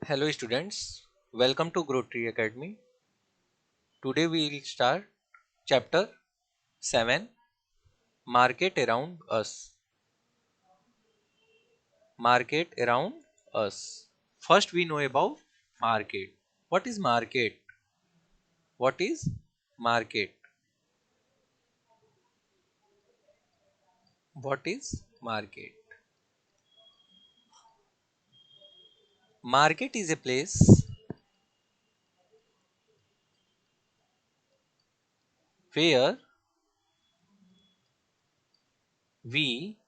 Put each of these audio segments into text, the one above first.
Hello students, welcome to Growth Tree Academy. Today we will start chapter 7, Market Around Us. Market around us. First we know about market. What is market? What is market? What is market? Market is a place where we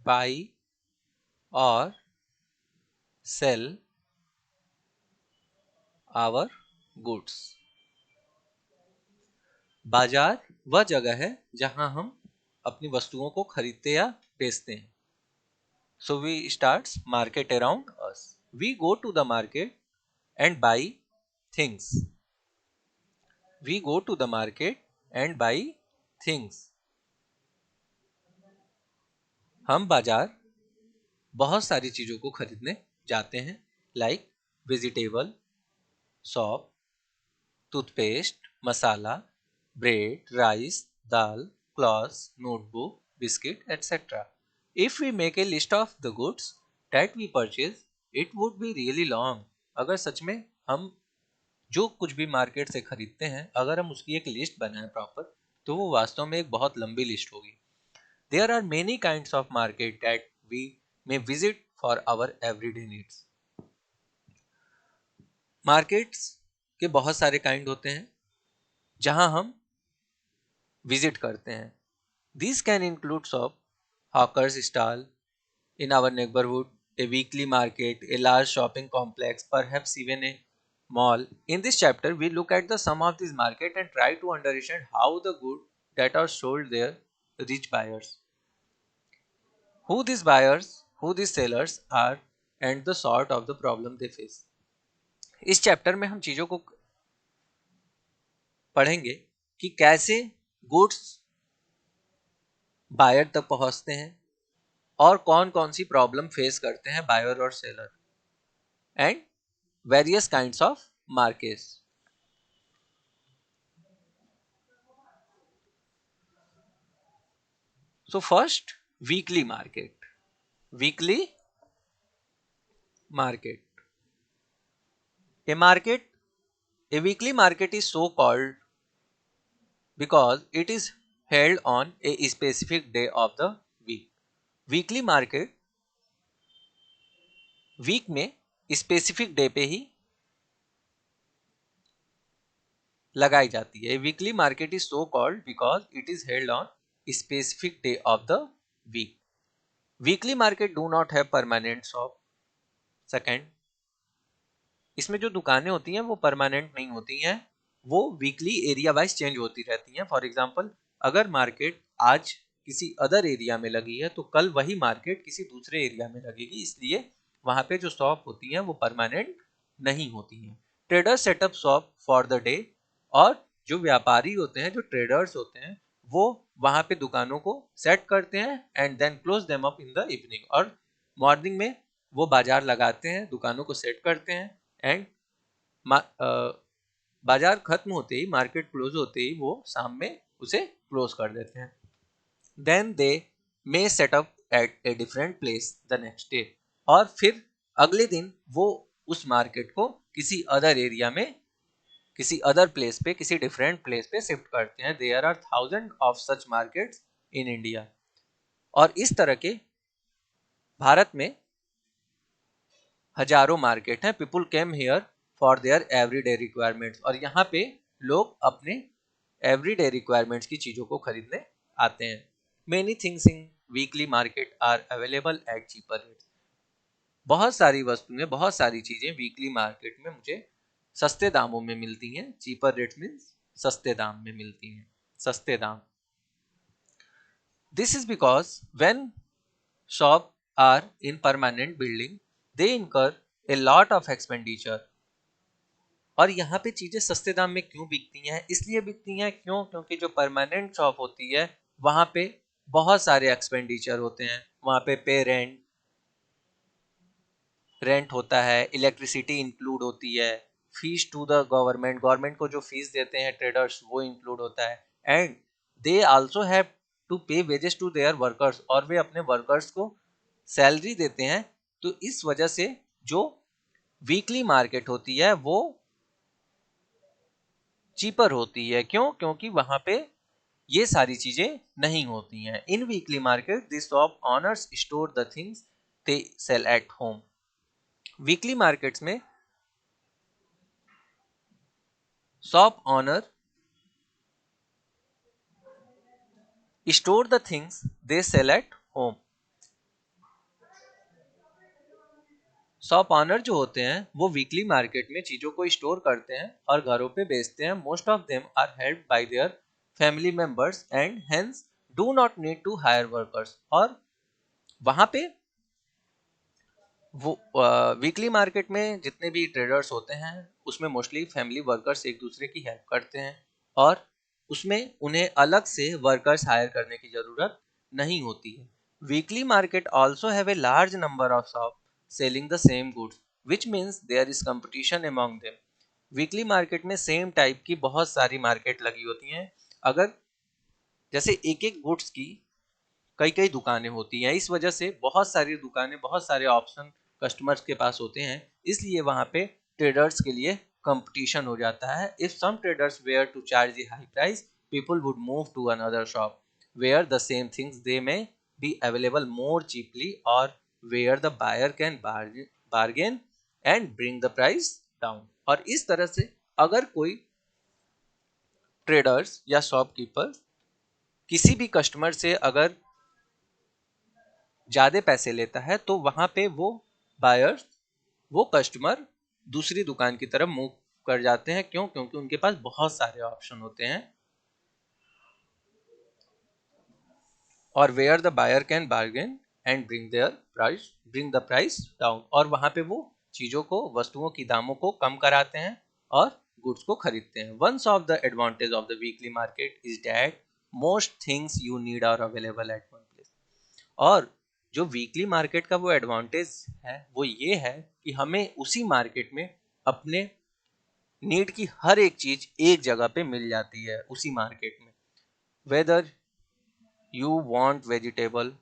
buy or sell our goods. बाजार वह जगह है जहां हम अपनी वस्तुओं को खरीदते या बेचते हैं. So we starts market around us. We go to the market and buy things. We go to the market and buy things. हम बाजार बहुत सारी चीजों को खरीदने जाते हैं, like vegetable, soap, toothpaste, masala, bread, rice, dal, clothes, notebook, biscuit, etc. If we make a list of the goods that we purchase, it would be really long. अगर सच में हम जो कुछ भी मार्केट से खरीदते हैं, अगर हम उसकी एक लिस्ट बनाएं प्रॉपर, तो वो वास्तव में एक बहुत लंबी लिस्ट होगी. There are many kinds of market that we may visit for our everyday needs. Markets के बहुत सारे काइंड होते हैं जहां हम विजिट करते हैं. These can include shop, hawkers stall in our neighborhood, a weekly market, a large shopping complex, perhaps even a mall. In this chapter, we look at the sum of these market and try to understand how the goods that are sold there reach buyers. Who these sellers are, and the sort of the problem they face. इस chapter में हम चीजों को पढ़ेंगे कि कैसे goods buyer तक पहुंचते हैं और कौन कौन सी प्रॉब्लम फेस करते हैं बायर और seller, and various kinds of markets. So first, weekly market. Weekly market. A market, a weekly market is so called because it is held on a specific day of the week. Weekly market week में specific day पे ही लगाई जाती है. Weekly market is so called because it is held on specific day of the week. Weekly market do not have permanent shop. Second, इसमें जो दुकानें होती हैं वो परमानेंट नहीं होती हैं, वो वीकली एरिया वाइज चेंज होती रहती हैं. फॉर एग्जाम्पल, अगर मार्केट आज किसी अदर एरिया में लगी है तो कल वही मार्केट किसी दूसरे एरिया में लगेगी, इसलिए वहां पे जो शॉप होती हैं वो परमानेंट नहीं होती हैं. Trader setup shop for the day, और जो व्यापारी होते हैं, जो ट्रेडर्स होते हैं, वो वहां पे दुकानों को सेट करते हैं and then close them up in the evening. और मॉर्निंग में वो बाजार लगाते हैं, दुकानों को सेट करते हैं एंड बाजार खत्म होते ही, मार्केट क्लोज होते ही वो शाम में उसे क्लोज कर देते हैं. Then they may set up at a different place the next day, और फिर अगले दिन वो उस मार्केट को किसी अदर एरिया में, किसी अदर प्लेस पे, किसी डिफरेंट प्लेस पे शिफ्ट करते हैं. There are thousand of such markets in India. और इस तरह के भारत में हजारों मार्केट हैं. People came here for their everyday requirements, और यहाँ पे लोग अपने एवरीडे रिक्वायरमेंट्स की चीजों को खरीदने आते हैं. Many things in weekly market are available at cheaper rates. बहुत सारी वस्तुएं, बहुत सारी चीजें वीकली मार्केट में मुझे सस्ते दामों में मिलती हैं. चीपर रेट्स मीन्स सस्ते दाम में मिलती हैं, सस्ते दाम. This is because when shop are in permanent building they incur a lot of expenditure. और यहाँ पे चीजें सस्ते दाम में क्यों बिकती हैं? इसलिए बिकती हैं, क्यों? क्योंकि जो परमानेंट शॉप होती है वहां पे बहुत सारे एक्सपेंडिचर होते हैं. वहां पे रेंट, रेंट होता है, इलेक्ट्रिसिटी इंक्लूड होती है, fees to the government, government को जो फीस देते हैं ट्रेडर्स वो इंक्लूड होता है, and they also have to pay wages to their workers, और वे अपने वर्कर्स को सैलरी देते हैं। तो इस वजह से जो वीकली मार्केट होती है वो चीपर होती है। क्यों? क्योंकि वहां पे ये सारी चीजें नहीं होती हैं। In weekly market the shop owners store the things they sell at home. Weekly markets में shop owner store the things they sell at home. Shop owner जो होते हैं वो वीकली मार्केट में चीजों को स्टोर करते हैं और घरों पे बेचते हैं। Most of them are helped by their family members and hence do not need to hire workers. और वहां पे वो वीकली मार्केट में जितने भी ट्रेडर्स होते हैं उसमें मोस्टली फैमिली वर्कर्स एक दूसरे की हेल्प करते हैं, और उसमें उन्हें अलग से वर्कर्स हायर करने की जरूरत नहीं होती है। Weekly market also have a large number of shop selling the same goods which means there is competition among them. Weekly market में सेम टाइप की बहुत सारी मार्केट लगी होती हैं। अगर जैसे एक एक गुड्स की कई कई दुकानें होती हैं, इस वजह से बहुत सारी दुकानें, बहुत सारे ऑप्शन कस्टमर्स के पास होते हैं, इसलिए वहां पे ट्रेडर्स के लिए कंपटीशन हो जाता है। If some traders were to charge a high price, people would move to another shop where the same things they may be available more cheaply, और where the buyer can bargain and bring the price down. और इस तरह से अगर कोई traders या shopkeeper किसी भी कस्टमर से अगर ज्यादा पैसे लेता है तो वहां पे वो बायर्स, वो कस्टमर दूसरी दुकान की तरफ मूव कर जाते हैं। क्यों? क्योंकि उनके पास बहुत सारे ऑप्शन होते हैं। और where the buyer can bargain and bring the price down, और वहां पे वो चीजों को, वस्तुओं की दामों को कम कराते हैं और गुड्स को खरीदते हैं। Ones of the advantage of the weekly market is that most things you need are available at one place. और जो वीकली मार्केट का वो एडवांटेज है वो ये है कि हमें उसी मार्केट में अपने नीड की हर एक चीज एक जगह पे मिल जाती है उसी मार्केट में। Whether you want vegetable,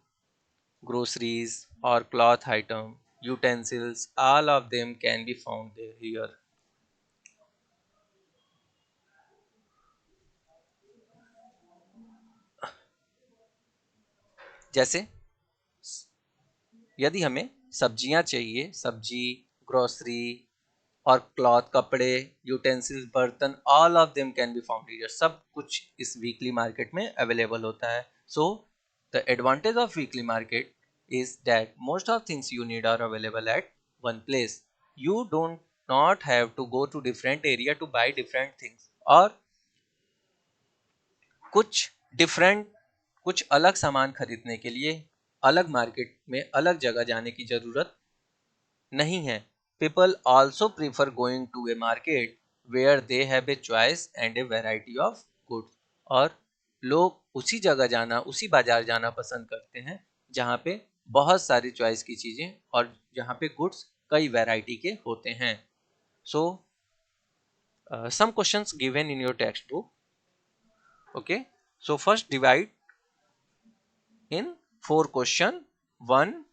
groceries और cloth item, utensils, all of them can be found here. जैसे यदि हमें सब्जियां चाहिए, सब्जी, ग्रोसरी और क्लॉथ, कपड़े, यूटेंसिल्स, बर्तन, all of them can be found here. सब कुछ इस वीकली मार्केट में अवेलेबल होता है। So the advantage of weekly market is that most of things you need are available at one place. You don't not have to go to different area to buy different things, और कुछ different, कुछ अलग सामान खरीदने के लिए अलग market में अलग जगह जाने की जरूरत नहीं है। People also prefer going to a market where they have a choice and a variety of goods, और लोग उसी जगह जाना, उसी बाजार जाना पसंद करते हैं जहाँ पे बहुत सारी चॉइस की चीजें और जहाँ पे गुड्स कई वैरायटी के होते हैं। सो some questions given in your textbook. Okay, so first divide in four question. One,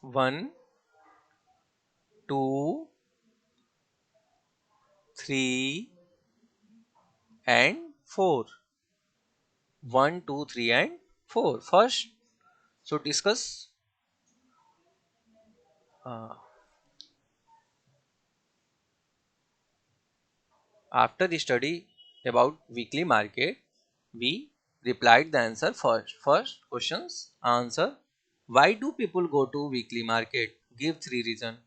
one, two, three, and four. 1, 2, 3, and 4. First, so discuss uh, after the study about weekly market, we replied the answer first. First questions answer: why do people go to weekly market? Give three reason.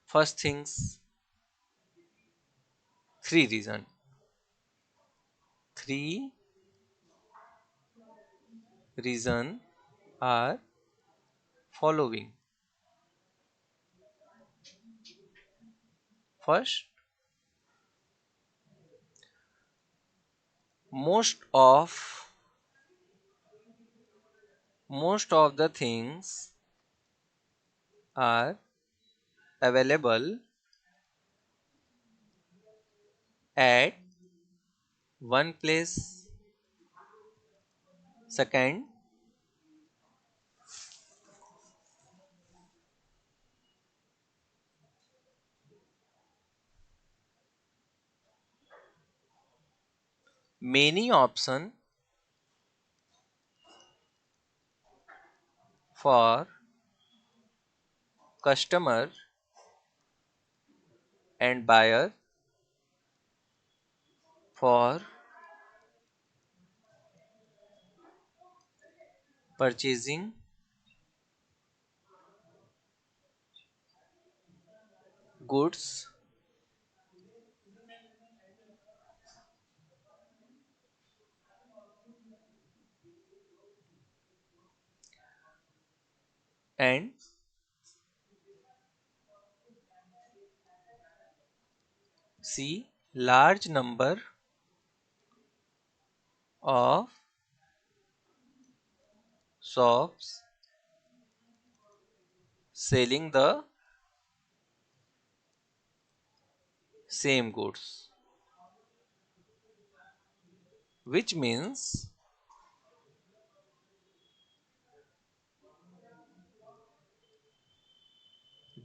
First things, three reason. Three reason are following. First, most of Most of the things are available at one place. Second, many option for customer and buyer for purchasing goods and see large number of shops selling the same goods, which means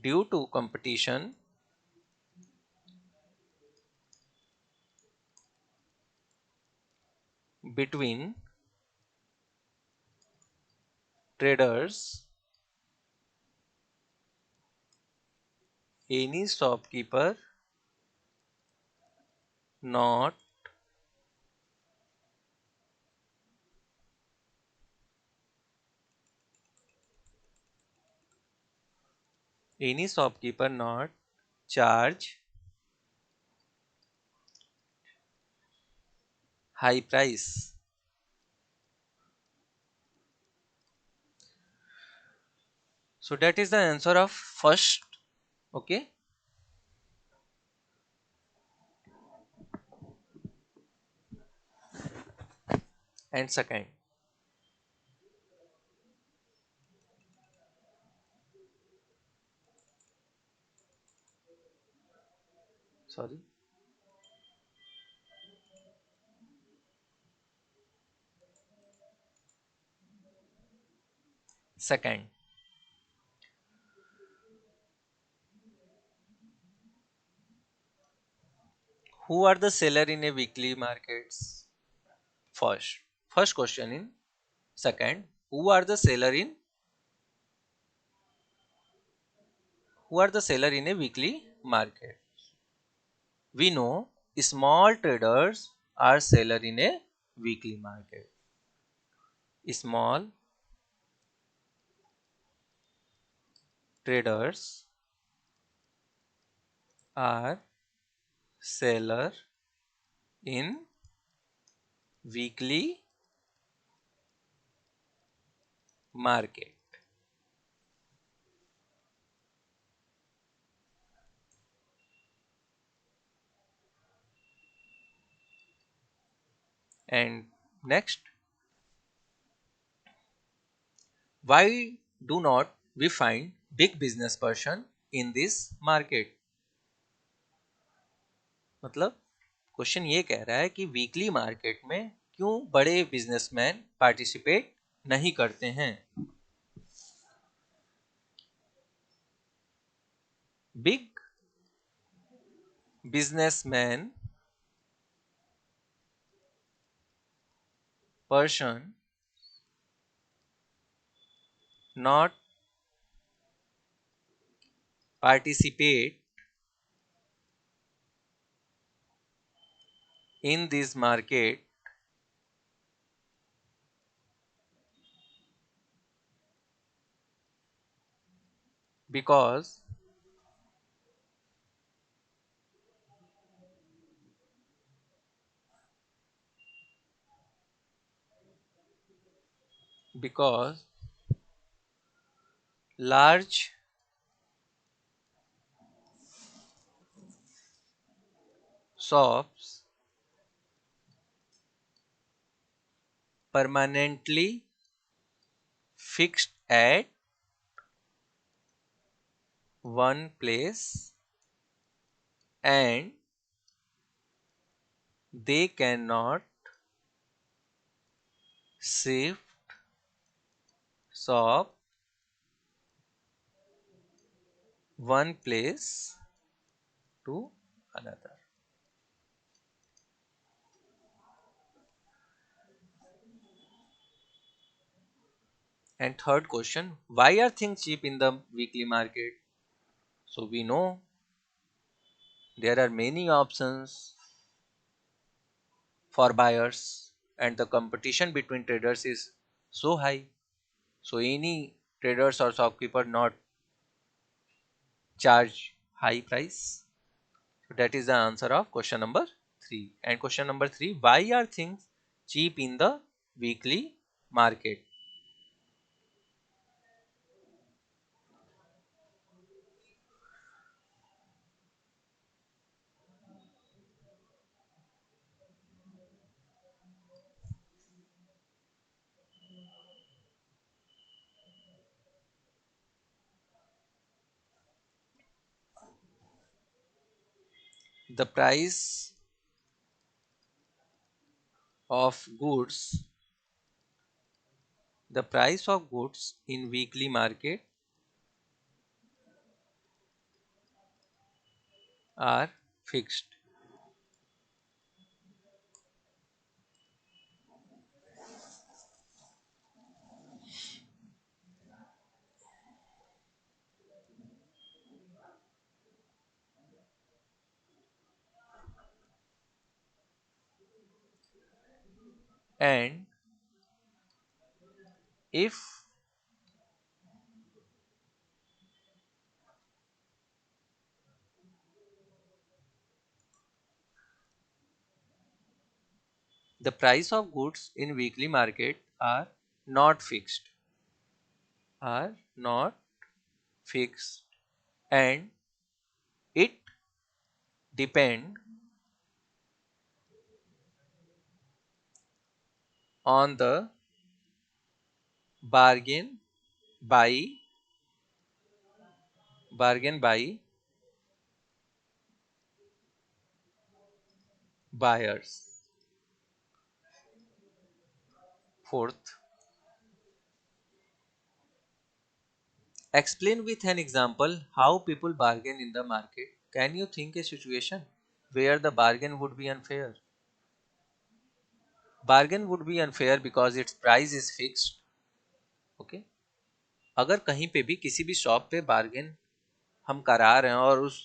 due to competition between traders, any shopkeeper not any shopkeeper not charge high price. So that is the answer of first. Okay, and second. Sorry. Second, who are the seller in a weekly markets? First, first question in second, who are the seller in a weekly market? We know small traders are seller in a weekly market. Small traders are seller in weekly market. And next, why do not we find big business person in this market? मतलब question ये कह रहा है कि weekly market में क्यों बड़े businessman participate नहीं करते हैं? Big businessman person not participate in this market because because large shops permanently fixed at one place and they cannot shift shop one place to another. And third question, why are things cheap in the weekly market? So we know there are many options for buyers and the competition between traders is so high. So any traders or shopkeeper not charge high price. So that is the answer of question number 3. And question number 3, why are things cheap in the weekly market? The price of goods, the price of goods in weekly market are fixed. And if the price of goods in weekly market not fixed, are not fixed, and it depend on the bargain by bargain by buyers. Fourth, explain with an example how people bargain in the market. Can you think a situation where the bargain would be unfair? Bargain would be unfair because its price is fixed. Okay, अगर कहीं पे भी किसी भी shop पे bargain हम करा रहे हैं और उस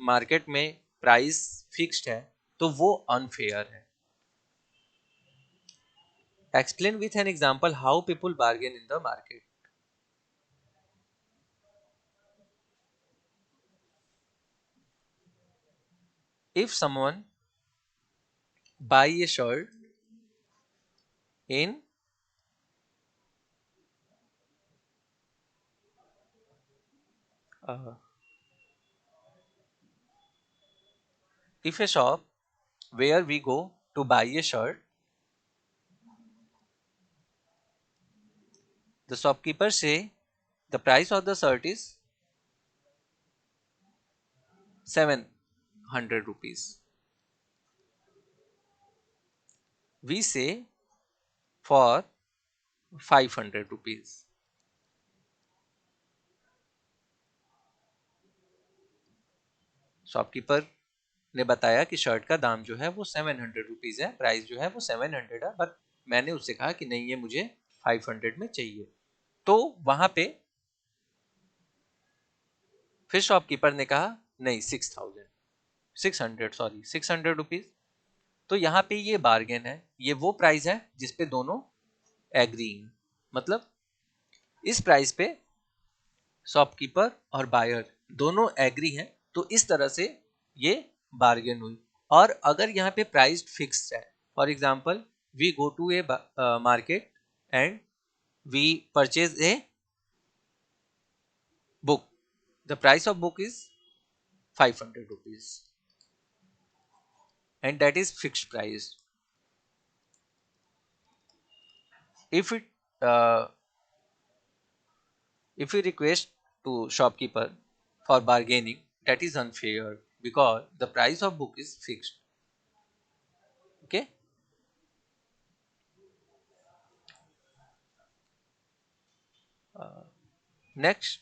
मार्केट में प्राइस फिक्स्ड है तो वो अनफेयर है. Explain with an example how people bargain in the market. If someone buy a shirt in uh, if a shop where we go to buy a shirt, the shopkeeper say the price of the shirt is 700 rupees. We say for 500 rupees. Shopkeeper ने बताया कि shirt का दाम जो है वो 700 rupees है, price जो है वो 700 है, बट मैंने उससे कहा कि नहीं ये मुझे 500 में चाहिए. तो वहां पे फिर शॉपकीपर ने कहा नहीं 6,600, सॉरी 600 रुपीज़. तो यहाँ पे ये बार्गेन है, ये वो प्राइस है जिसपे दोनों एग्री, मतलब इस प्राइस पे शॉपकीपर और बायर दोनों एग्री हैं, तो इस तरह से ये बार्गेन हुई. और अगर यहाँ पे प्राइस फिक्स्ड है, for example we go to a market and we purchase a book, the price of book is 500 rupees and that is fixed price. If it If you request to shopkeeper for bargaining, that is unfair because the price of book is fixed. Okay. Next,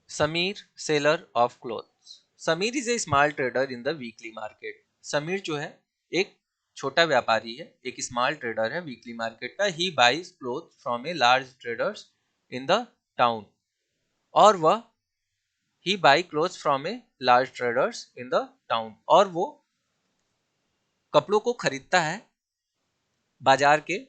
Samir, seller of clothes. Samir is a small trader in the weekly market. Sameer जो है एक छोटा व्यापारी है, एक small trader है weekly market का. He buys cloth from a large traders in the town. और वह he buy cloth from a large traders in the town, और वो कपड़ों को खरीदता है बाजार के,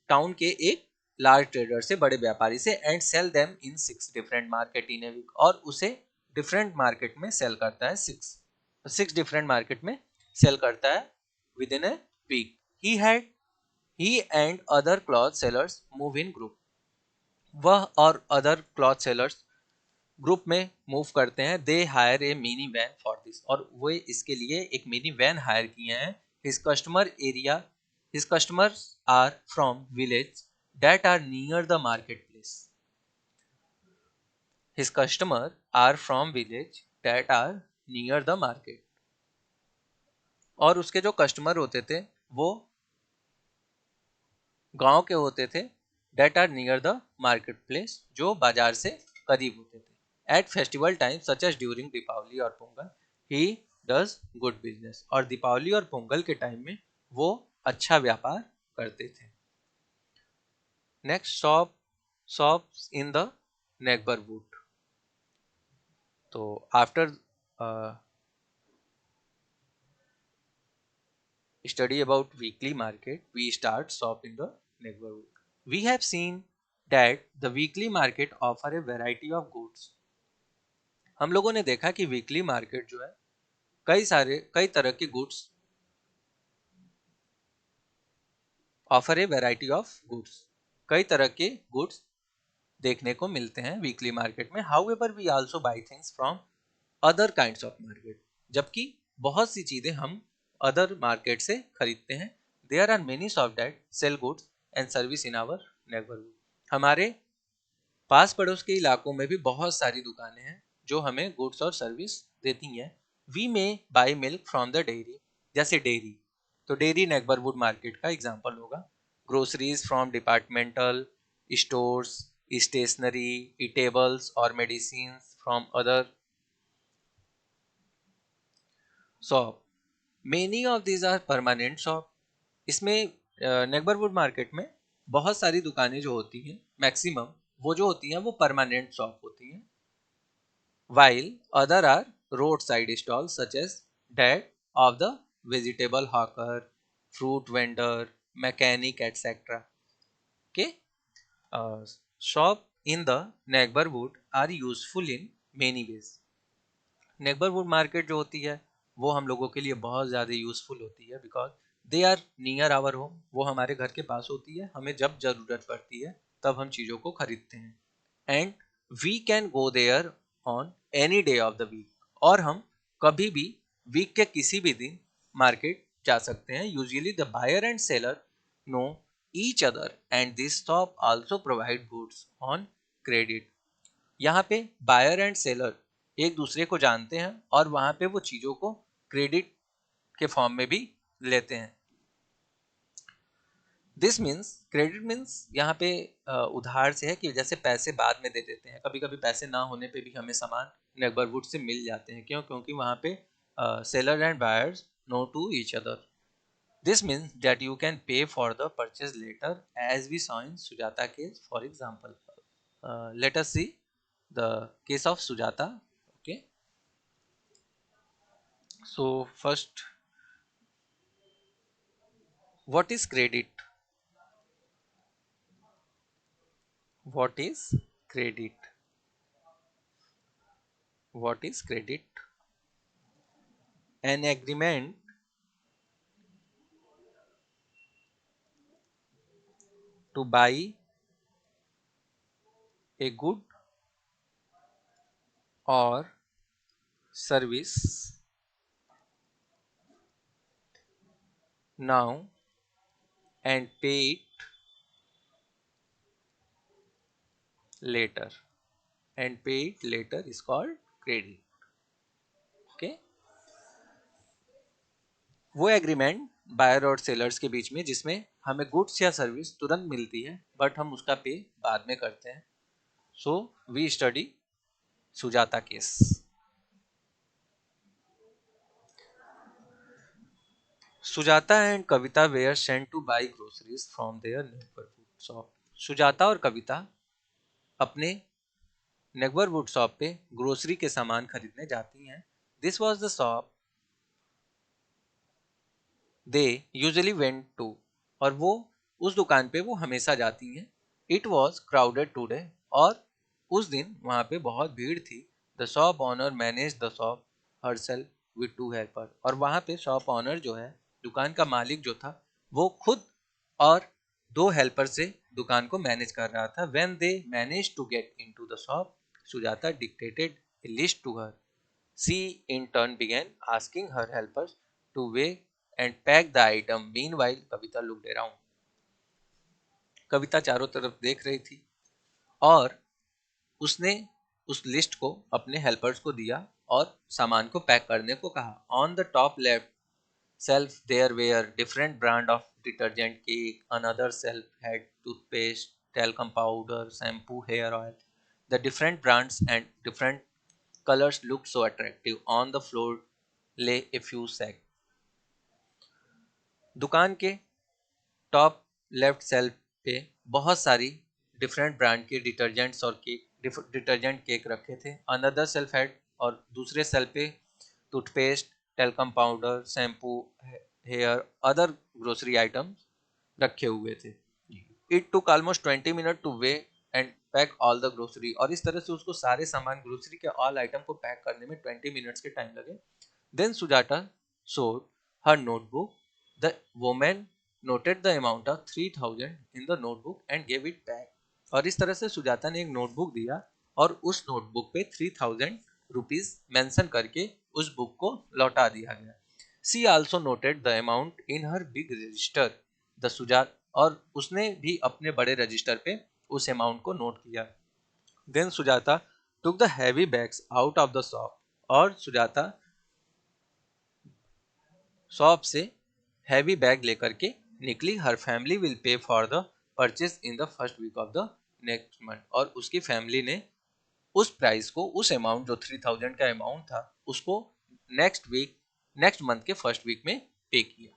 टाउन के एक लार्ज ट्रेडर से, बड़े व्यापारी से, and sell them in 6 different market in a week. और उसे डिफरेंट मार्केट में सेल करता है, सिक्स डिफरेंट मार्केट में सेल करता है with in a week. He and other cloth sellers move in group. वह और अदर क्लॉथ सेलर्स ग्रुप में मूव करते हैं. They hire a mini van for this. और वे इसके लिए एक मिनी वैन हायर किए हैं. His customers are from village that are near the marketplace. His customers are from village that are near the market. और उसके जो कस्टमर होते थे वो गांव के होते थे. that are near the marketplace, जो बाजार से करीब होते थे. At festival times such as during Deepawali और Pongal, he does good business. और दीपावली और पोंगल के टाइम में वो अच्छा व्यापार करते थे. Next, shops in the neighborhood. तो after study about weekly market, we start shop in the neighborhood. We have seen that the weekly market offer a variety of goods. हम लोगों ने देखा कि वीकली मार्केट जो है कई तरह के goods offer a variety of goods, कई तरह के गुड्स देखने को मिलते हैं वीकली मार्केट में. However we also buy things from other kinds of market. जबकि बहुत सी चीजें हम अदर मार्केट से खरीदते हैं. There are many shop that sell goods and service in our neighbourhood. हमारे पास पड़ोस के इलाकों में भी बहुत सारी दुकानें हैं जो हमें गुड्स और सर्विस देती हैं. We may buy milk from the dairy. जैसे डेयरी, तो डेयरी नेबरहुड मार्केट का एग्जाम्पल होगा. Groceries from departmental stores, stationery, eatables और medicine from other shop. Many of these are permanent shop. इसमें नेबरहुड मार्केट में बहुत सारी दुकानें जो होती हैं, मैक्सिमम वो जो होती हैं वो परमानेंट शॉप होती हैं. while other are roadside stalls such as that of the vegetable hawker, fruit vendor, mechanic, etc. Okay. Shop in the neighborhood are useful in many ways. Neighbourhood market जो होती है वो हम लोगों के लिए बहुत ज़्यादा यूजफुल होती है because they are near our home. वो हमारे घर के पास होती है, हमें जब ज़रूरत पड़ती है तब हम चीज़ों को खरीदते हैं. And we can go there on any day of the week. और हम कभी भी वीक के किसी भी दिन मार्केट जा सकते हैं. Usually the buyer and seller know each other and this shop also provide goods on credit. यहाँ पे बायर एंड सेलर एक दूसरे को जानते हैं और वहाँ पे वो चीज़ों को क्रेडिट के फॉर्म में भी लेते हैं. दिस मीन्स, क्रेडिट मीन्स यहाँ पे उधार से है कि जैसे पैसे बाद में दे देते हैं. कभी कभी पैसे ना होने पे भी हमें सामान नेबरहुड से मिल जाते हैं. क्यों? क्योंकि वहाँ पे seller and buyers know to each other. This means that you can pay for the purchase later as we saw in Sujata case. For example, let us see the case of Sujata. Okay, so first, what is credit? What is credit? What is credit? An agreement to buy a good or service now and pay it later, and pay it later is called credit. Okay, वो agreement buyer और sellers के बीच में जिसमें हमें goods या service तुरंत मिलती है बट हम उसका पे बाद में करते हैं. So we study Sujata case. Sujata and Kavita were sent to buy groceries from their neighbourhood shop. Sujata और कविता अपने नेबरहुड शॉप पे ग्रोसरी के सामान खरीदने जाती हैं. This was the shop they usually went to. और वो उस दुकान पे वो हमेशा जाती हैं. It was crowded today. और उस दिन वहाँ पे बहुत भीड़ थी. The shop owner manage the shop herself with two helper. और वहाँ पे शॉप ऑनर जो है, दुकान का मालिक जो था, वो खुद और दो हेल्पर से दुकान को मैनेज कर रहा था. When they manage to get into the shop, Sujata dictated a list to her. She in turn began asking her helpers to weigh and pack the item. Meanwhile, Kavita looked around. कविता चारों तरफ देख रही थी और उसने उस लिस्ट को अपने हेल्पर्स को दिया और सामान को पैक करने को कहा. On the top left shelf there were different brand of detergent cake. Another shelf had toothpaste, talcum powder, shampoo, hair oil. The different brands and different colors looked so attractive. On the floor lay a few sacks. दुकान के top left self पे बहुत सारी different brand के detergents और cake, detergent cake रखे थे. Another shelf had, और दूसरे सेल्फ पे toothpaste, talcum powder, shampoo, hair, other grocery items रखे हुए थे. It took almost 20 minute to weigh and pack all the grocery. और इस तरह से उसको सारे सामान ग्रोसरी के ऑल आइटम को पैक करने में 20 मिनट्स के टाइम लगे. Then Sujata showed her notebook. The woman noted the amount of 3,000 in the notebook and gave it back. और इस तरह से सुजाता ने एक नोटबुक दिया और उस नोटबुक पे 3,000 रुपीज मेंशन करके उस बुक को लौटा दिया गया. She also noted the amount in her big register. द सुजात, और उसने भी अपने बड़े रजिस्टर पे उस अमाउंट को नोट किया. Then Sujata took the heavy bags out of the shop. और सुजाता शॉप से हैवी बैग लेकर के निकली. Her family will pay for the purchase in the first week of the next month. और उसकी फैमिली ने उस प्राइस को, उस अमाउंट जो 3,000 का अमाउंट था, उसको नेक्स्ट मंथ के फर्स्ट वीक में पे किया.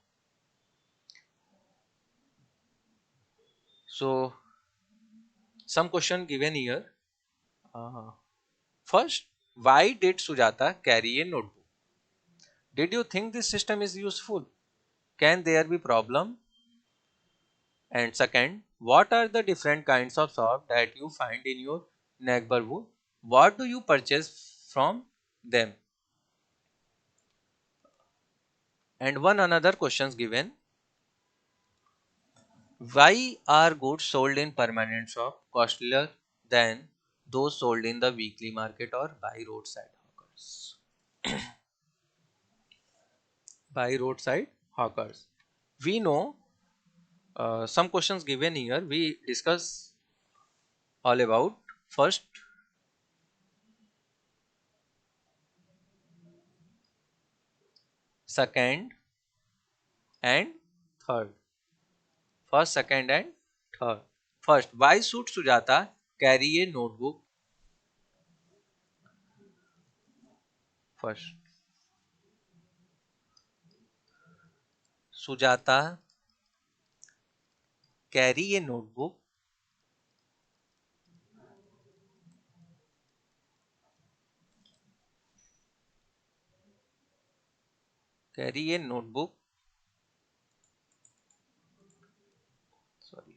So some question given here. First, why did Sujata carry a notebook? Did you think this system is useful? Can there be problem? And second, what are the different kinds of shop that you find in your neighborhood? What do you purchase from them? And one another questions given. Why are goods sold in permanent shop costlier than those sold in the weekly market or by roadside hawkers? By roadside hawkers. We know some questions given here. We discuss all about. First, second, and third. First, second, and third. First, why should Sujata carry a notebook? First, Sujata carry a notebook. Carry a notebook. Sorry.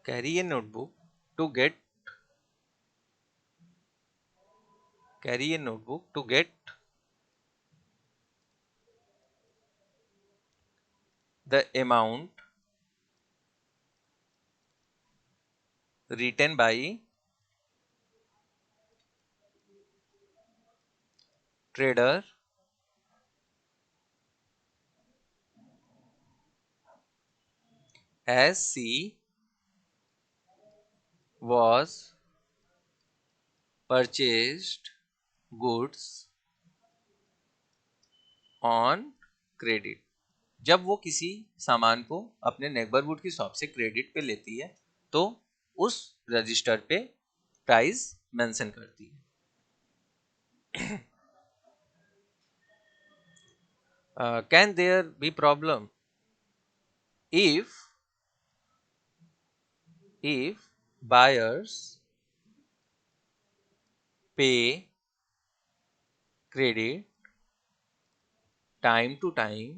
Carry a notebook to get. Carry a notebook to get the amount written by trader as she was purchased goods on credit. जब वो किसी सामान को अपने neighbourhood की shop से credit पे लेती है तो उस रजिस्टर पे प्राइस मेंशन करती है। Can there be problem if buyers pay credit time to time,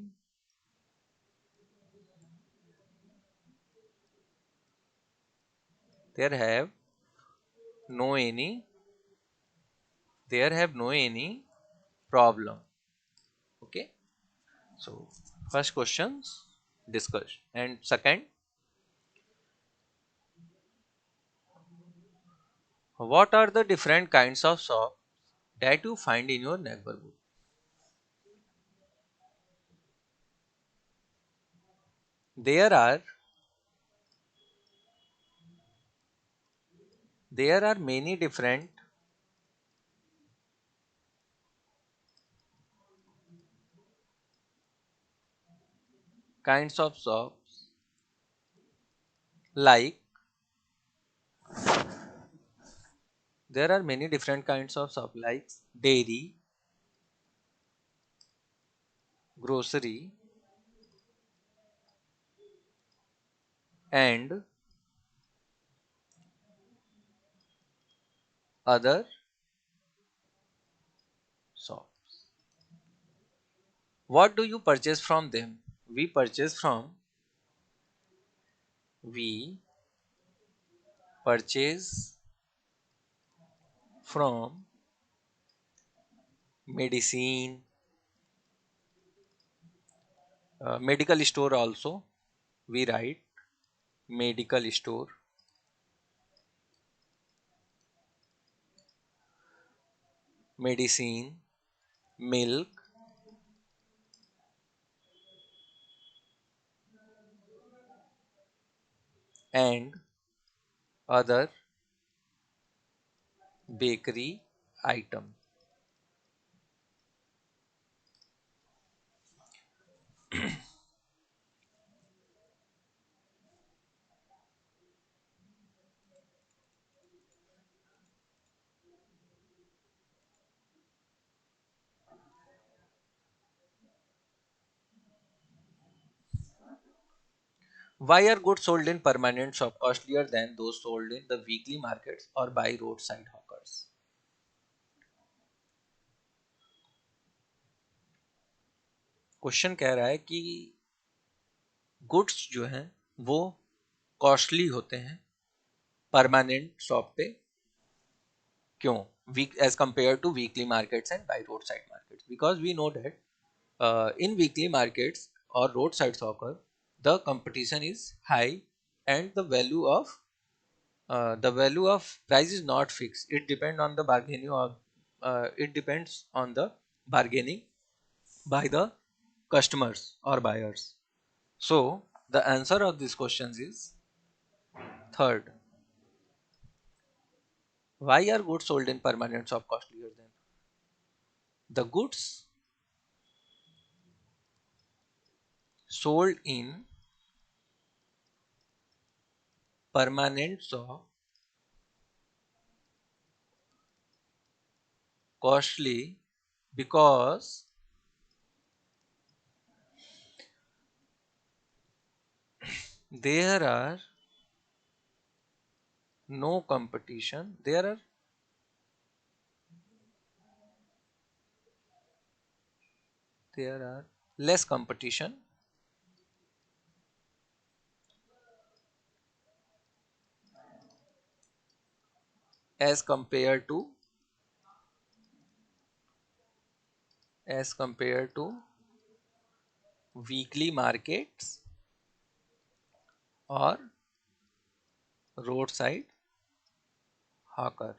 there have no any there have no any problem. Okay, so first questions discussed, and second, what are the different kinds of shops that you find in your neighborhood? There are there are many different kinds of shops, like there are many different kinds of shop like dairy, grocery, and other shops. What do you purchase from them? We purchase from we purchase from medicine, medical store also. We write medical store, medicine, milk, and other bakery item. Why are goods sold in permanent shop costlier than those sold in the weekly markets or by roadside hawkers? Question कह रहा है कि goods जो हैं वो costly होते हैं permanent shop पे, क्यों, week as compare to weekly markets and by road side markets, because we know that in weekly markets or roadside soccer, the competition is high and the value of price is not fixed. It depends on the bargaining of it depends on the bargaining by the customers or buyers. So the answer of these questions is third. Why are goods sold in permanent shop costlier than the goods sold in permanent shop costly because there are no competition, there are less competition as compared to weekly markets or roadside hawker.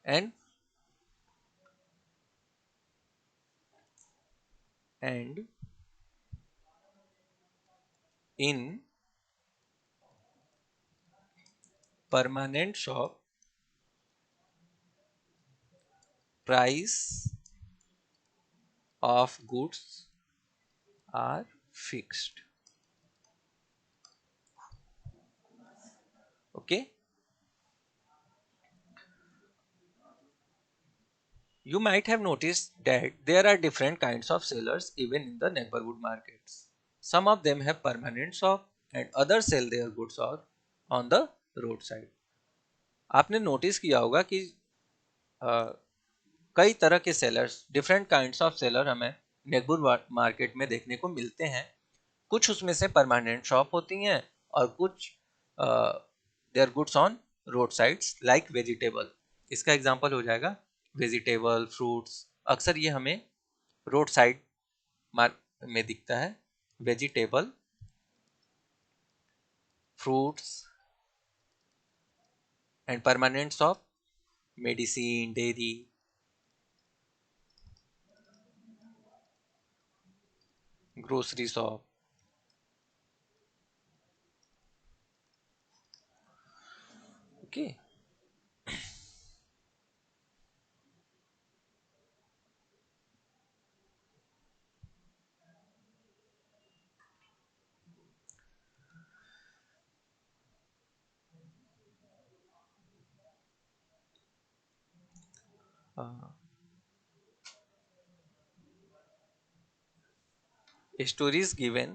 and and in permanent shop, price of goods are fixed. Okay, you might have noticed that there are different kinds of sellers even in the neighborhood markets. Some of them have permanent shop and others sell their goods out on the roadside. आपने notice किया होगा कि अ, कई तरह के sellers, different kinds of seller हमें नेगबुड market में देखने को मिलते हैं। कुछ उसमें से परमानेंट शॉप होती हैं और कुछ their goods on road sides like vegetable. इसका एग्जांपल हो जाएगा वेजिटेबल, फ्रूट्स। अक्सर ये हमें रोड साइड में दिखता है। Vegetable, fruits and permanent shop, medicine, dairy, grocery shop. Okay, story is given.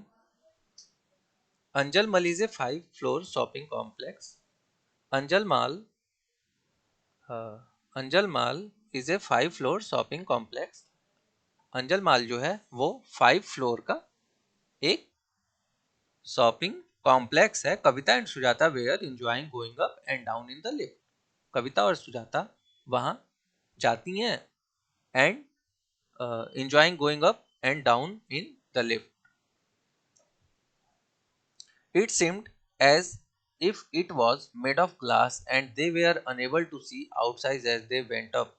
Anjal Mall is a five-floor shopping complex. Anjal Mall, uh, Anjal Mall is a five-floor shopping complex. अंजल माल जो है वो 5 floor का एक shopping complex है। Kavita and Sujata were enjoying going up and down in the lift. Kavita और सुजाता वहां जाती हैं and enjoying going up and down in the lift. It seemed as if it was made of glass and they were unable to see outside as they went up.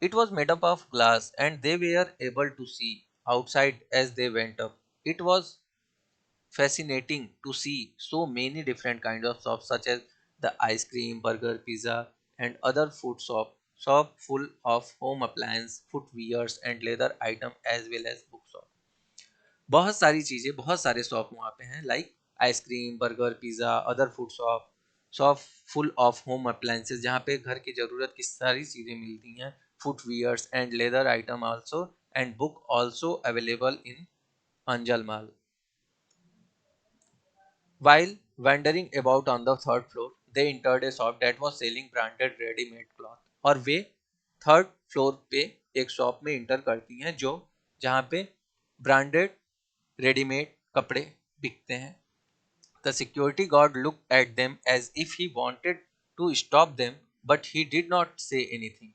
It was made up of glass and they were able to see outside as they went up. It was fascinating to see so many different kinds of shops such as the ice cream, burger, pizza and other food shop full of home appliance, footwears and leather item as well as bookshop. बहुत सारी चीज़ें, बहुत सारे shop वहाँ पे हैं like ice cream, burger, pizza, other food shop, shop full of home appliances जहाँ पे घर की ज़रूरत की सारी चीज़ें मिलती हैं, footwears and leather item also and book also available in Anjal mall. While wandering about on the third floor, they entered a shop that was selling branded ready-made cloth. और वे थर्ड फ्लोर पे एक शॉप में inter करती हैं जो जहाँ पे branded readymade कपड़े बिकते हैं। The security guard looked at them as if he wanted to stop them, but he did not say anything.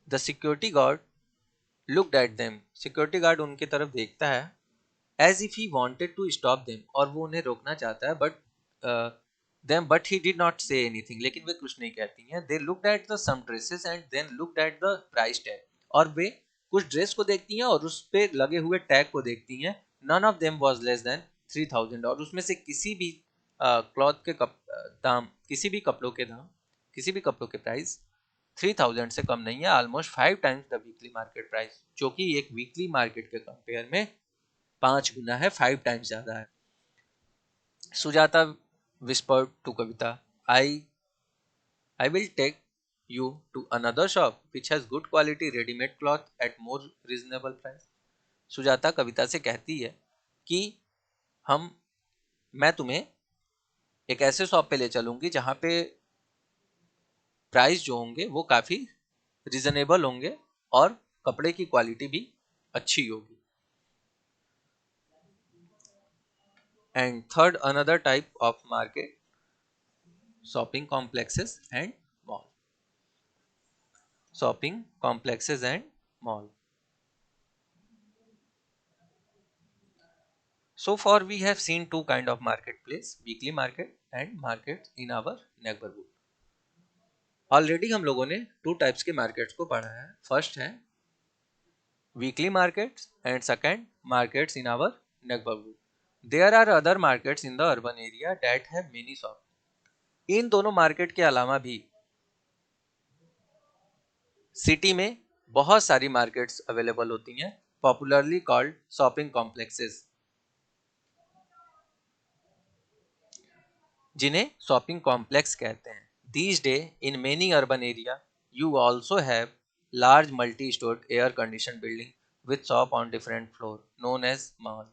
The security guard looked at them. Security guard उनकी तरफ देखता है as if he wanted to stop them और वो उन्हें रोकना चाहता है them but he did not say anything लेकिन वे कुछ नहीं कहती हैं। They looked at the some dresses and then looked at the price tag और वे कुछ ड्रेस को देखती हैं और उस पे लगे हुए टैग को देखती हैं। None of them was less than 3000 और उसमें से किसी भी क्लॉथ के दाम, किसी भी कपड़ों के प्राइस 3000 से कम नहीं है। Almost 5 times the weekly market price, जो कि एक वीकली मार्केट के कंपेयर में 5 गुना है, 5 टाइम्स ज्यादा है। Sujata whispered to Kavita, I will take you to another shop which has good quality ready-made cloth at more reasonable price. Sujata कविता से कहती है कि हम मैं तुम्हें एक ऐसे शॉप पे ले चलूंगी जहाँ पे प्राइस जो होंगे वो काफी रिजनेबल होंगे और कपड़े की क्वालिटी भी अच्छी होगी। And third another type of market, shopping complexes and mall. Shopping complexes and mall. So far we have seen two kind of marketplace, weekly market and market in our neighborhood. Already हम लोगों ने two types के markets को पढ़ा है. First है weekly markets and second markets in our neighborhood. There are other markets in the urban area that have many shop. इन दोनों मार्केट के अलावा भी सिटी में बहुत सारी मार्केट्स अवेलेबल होती हैं, पॉपुलरली कॉल्ड शॉपिंग कॉम्प्लेक्सेस, जिन्हें शॉपिंग कॉम्प्लेक्स कहते हैं. These days, in many urban area, you also have large multi-stored air-conditioned building with shop on different floor, known as mall.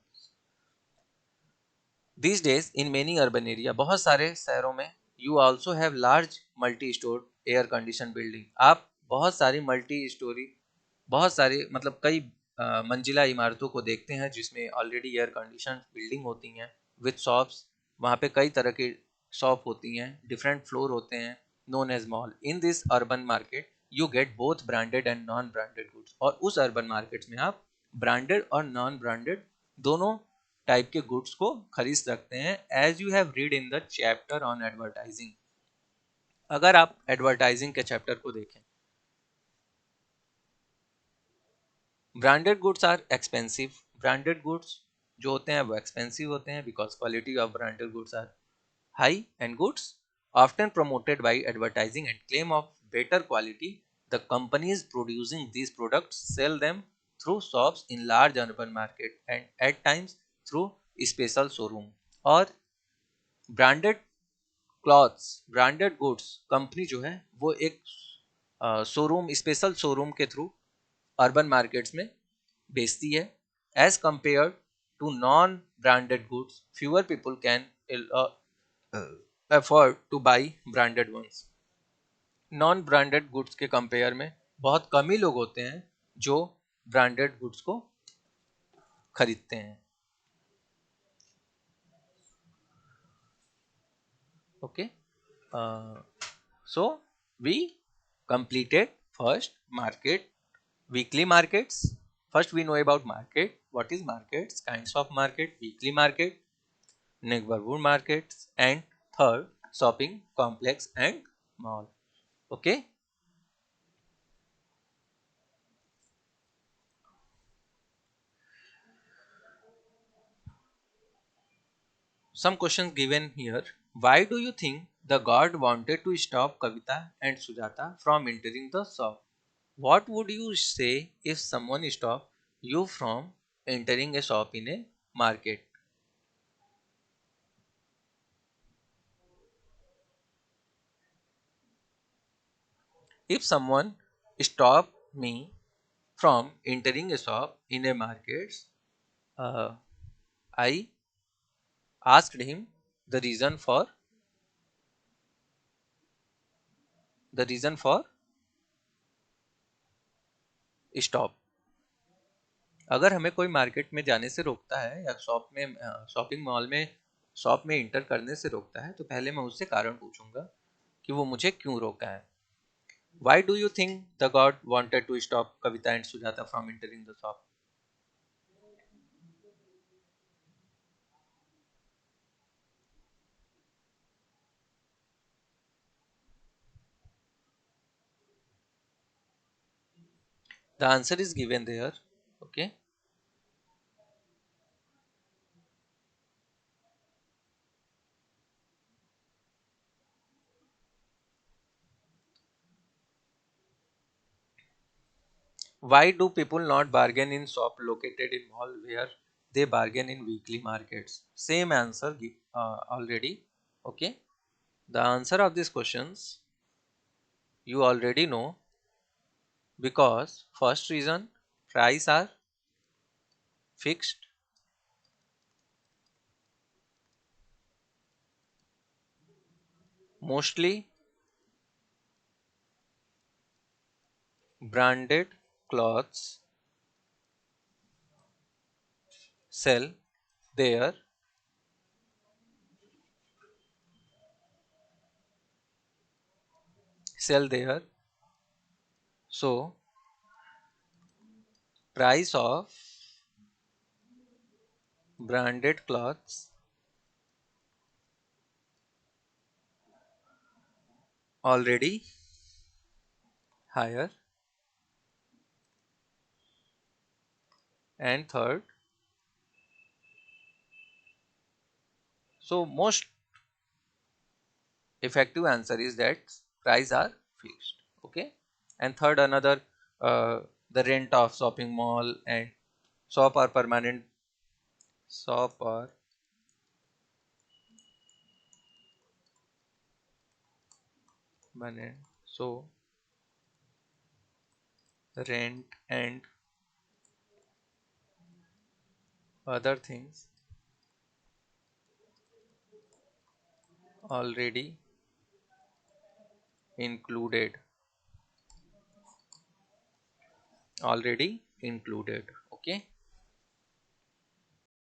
These days, in many urban area, बहुत सारे शहरों में you also have large multi-stored air-conditioned building. आप बहुत सारी multi-story, बहुत सारी मतलब कई मंजिला इमारतों को देखते हैं जिसमें ऑलरेडी एयर कंडीशन बिल्डिंग होती हैं विथ शॉप्स. वहाँ पे कई तरह के शॉप होती हैं, डिफरेंट फ्लोर होते हैं, known as mall. In this urban market you get both branded and non branded goods. और उस अर्बन मार्केट्स में आप ब्रांडेड और नॉन ब्रांडेड दोनों टाइप के गुड्स को खरीद सकते हैं, as you have read in the chapter on advertising. अगर आप एडवर्टाइजिंग के चैप्टर को देखें, branded goods are expensive. Branded goods जो होते हैं वो एक्सपेंसिव होते हैं because quality of branded goods are high and goods often promoted by advertising and claim of better quality. The companies producing these products sell them through shops in large urban market and at times through special showroom. और branded clothes, branded goods company जो है वो एक showroom, special showroom के through urban markets में बेचती है. As compare to non branded goods, fewer people can afford to buy branded ones. Non branded goods के कंपेयर में बहुत कम ही लोग होते हैं जो ब्रांडेड गुड्स को खरीदते हैं. Okay, so we completed first market, weekly markets. First we know about market, what is markets, kinds of market, weekly market, neighborhood markets, and third shopping complex and mall. Okay, some questions given here. Why do you think the god wanted to stop Kavita and Sujata from entering the shop? What would you say if someone stopped you from entering a shop in a market? If someone stopped me from entering a shop in a market, uh, I asked him the reason for stop. अगर हमें कोई market में जाने से रोकता है या shop में, शॉपिंग मॉल में शॉप में इंटर करने से रोकता है, तो पहले मैं उससे कारण पूछूंगा कि वो मुझे क्यों रोका है. Why do you think the god wanted to stop Kavita and Sujata from entering the shop? The answer is given there. Okay. Why do people not bargain in shop located in mall where they bargain in weekly markets? Same answer already. Okay. The answer of these questions you already know, because first reason, price are fixed. Mostly branded clothes sell there, sell there. So price of branded clothes already higher, and third, so most effective answer is that price are fixed. Okay, and third, another, the rent of shopping mall and shop are permanent, shop are permanent, so rent and other things already included, already included. Okay,